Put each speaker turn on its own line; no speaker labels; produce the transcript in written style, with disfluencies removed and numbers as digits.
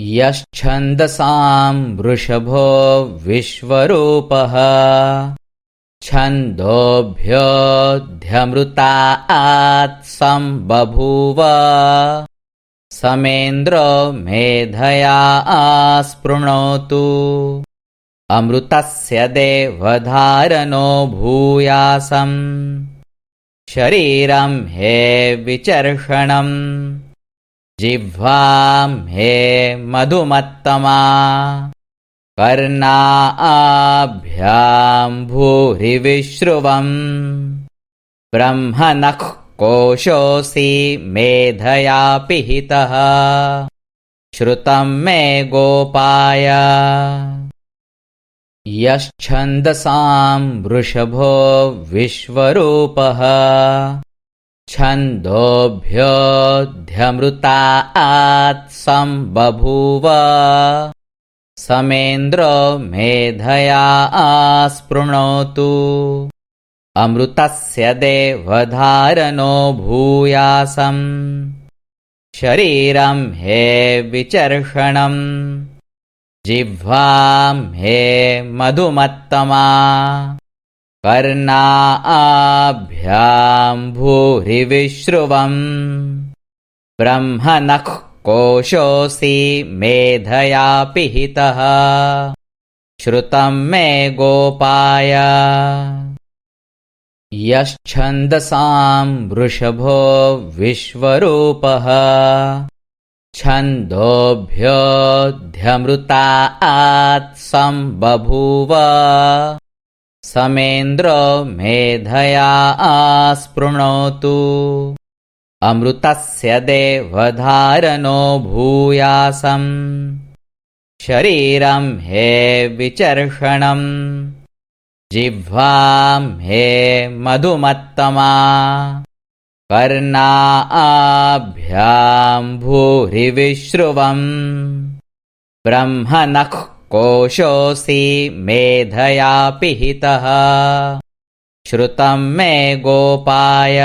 यश्छन्दसां वृषभो विश्वरूपः छन्दोभ्योऽध्यमृतात् सम्बभूव समेन्द्रो मेधया आस्पृणोतु अमृतस्य देवधारणो भूयासम् शरीरं हे विचर्षणम् जिह्वां हे मधुमत्तमा कर्णाभ्यां भूरिविश्रुवम् ब्रह्मणः कोशोऽसि मेधया पिहितः श्रुतं मे गोपाय यश्छन्दसां वृषभो विश्वरूपः छन्दोभ्योऽध्यमृतात् सम्बभूव समेन्द्रो मेधया आस्पृणोतु अमृतस्य देवधारणो भूयासम् शरीरं हे विचर्षणम् जिह्वां हे मधुमत्तमा कर्णाभ्यां भूरिविश्रुवम् ब्रह्मणः कोशोऽसि मेधया पिहितः श्रुतं मे गोपाय यश्छन्दसां वृषभो विश्वरूपः छन्दोभ्योऽध्यमृतात् सम्बभूव समेन्द्रो मेधया आस्पृणोतु अमृतस्य देवधारणो भूयासम् शरीरं हे विचर्षणम् जिह्वां हे मधुमत्तमा कर्णाभ्यां भूरिविश्रुवम् ब्रह्मणः कोशोऽसि मेधया पिहितः श्रुतं मे गोपाय।